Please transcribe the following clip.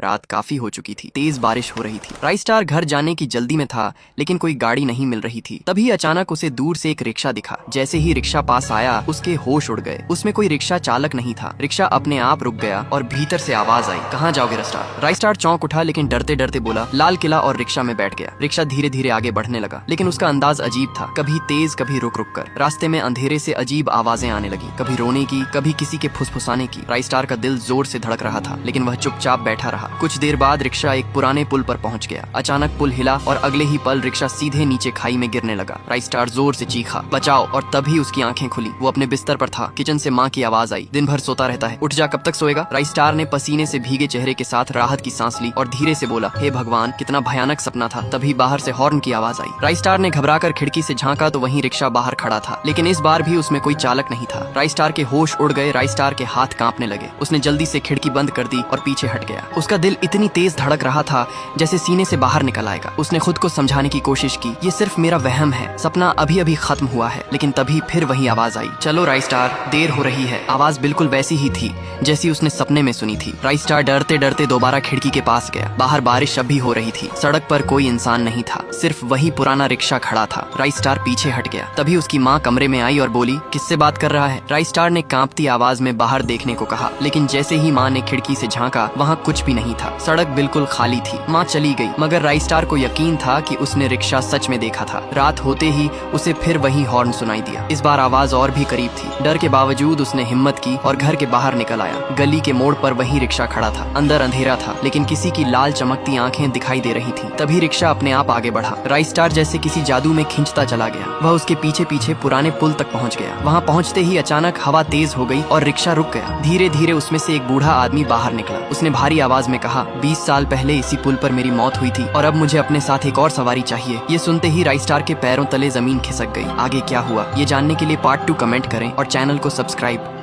रात काफी हो चुकी थी, तेज बारिश हो रही थी। राइस स्टार घर जाने की जल्दी में था, लेकिन कोई गाड़ी नहीं मिल रही थी। तभी अचानक उसे दूर से एक रिक्शा दिखा। जैसे ही रिक्शा पास आया, उसके होश उड़ गए। उसमें कोई रिक्शा चालक नहीं था। रिक्शा अपने आप रुक गया और भीतर से आवाज आई, कहाँ जाओगे रस्टार? राइस स्टार चौंक उठा, लेकिन डरते डरते बोला, लाल किला, और रिक्शा में बैठ गया। रिक्शा धीरे धीरे आगे बढ़ने लगा, लेकिन उसका अंदाज अजीब था, कभी तेज कभी रुक रुक कर। रास्ते में अंधेरे से अजीब आवाजें आने लगी, कभी रोने की, कभी किसी के फुसफुसाने की। राइस स्टार का दिल जोर से धड़क रहा था, लेकिन वह चुपचाप बैठा रहा। कुछ देर बाद रिक्शा एक पुराने पुल पर पहुंच गया। अचानक पुल हिला और अगले ही पल रिक्शा सीधे नीचे खाई में गिरने लगा। राइस स्टार जोर से चीखा, बचाओ, और तभी उसकी आंखें खुली। वो अपने बिस्तर पर था। किचन से माँ की आवाज आई, दिन भर सोता रहता है, उठ जा, कब तक सोएगा? राइस स्टार ने पसीने से भीगे चेहरे के साथ राहत की सांस ली और धीरे से बोला, हे भगवान, कितना भयानक सपना था। तभी बाहर से हॉर्न की आवाज आई। राइस स्टार ने घबराकर खिड़की से झांका तो वहीं रिक्शा बाहर खड़ा था, लेकिन इस बार भी उसमें कोई चालक नहीं था। राइस स्टार के होश उड़ गए। राइस स्टार के हाथ कांपने लगे। उसने जल्दी से खिड़की बंद कर दी और पीछे हट गया। उसका दिल इतनी तेज धड़क रहा था जैसे सीने से बाहर निकल आएगा। उसने खुद को समझाने की कोशिश की, ये सिर्फ मेरा वहम है, सपना अभी अभी खत्म हुआ है। लेकिन तभी फिर वही आवाज आई, चलो राइस स्टार, देर हो रही है। आवाज बिल्कुल वैसी ही थी जैसी उसने सपने में सुनी थी। राइस स्टार डरते डरते दोबारा खिड़की के पास गया। बाहर बारिश अब भी हो रही थी। सड़क पर कोई इंसान नहीं था, सिर्फ वही पुराना रिक्शा खड़ा था। राइस स्टार पीछे हट गया। तभी उसकी माँ कमरे में आई और बोली, किससे बात कर रहा है? राइस स्टार ने कांपती आवाज में बाहर देखने को कहा, लेकिन जैसे ही माँ ने खिड़की से झांका, वहाँ कुछ भी नहीं था। सड़क बिल्कुल खाली थी। माँ चली गई, मगर राइस स्टार को यकीन था कि उसने रिक्शा सच में देखा था। रात होते ही उसे फिर वही हॉर्न सुनाई दिया। इस बार आवाज और भी करीब थी। डर के बावजूद उसने हिम्मत की और घर के बाहर निकल आया। गली के मोड़ पर वही रिक्शा खड़ा था। अंदर अंधेरा था, लेकिन किसी की लाल चमकती आंखें दिखाई दे रही थी। तभी रिक्शा अपने आप आगे बढ़ा। राइस स्टार जैसे किसी जादू में खींचता चला गया। वह उसके पीछे पीछे पुराने पुल तक पहुंच गया। वहां पहुंचते ही अचानक हवा तेज हो गई और रिक्शा रुक गया। धीरे धीरे उसमें से एक बूढ़ा आदमी बाहर निकला। उसने भारी आवाज में कहा, 20 साल पहले इसी पुल पर मेरी मौत हुई थी और अब मुझे अपने साथ एक और सवारी चाहिए। ये सुनते ही राइस स्टार के पैरों तले जमीन खिसक गई। आगे क्या हुआ, ये जानने के लिए पार्ट 2 कमेंट करें और चैनल को सब्सक्राइब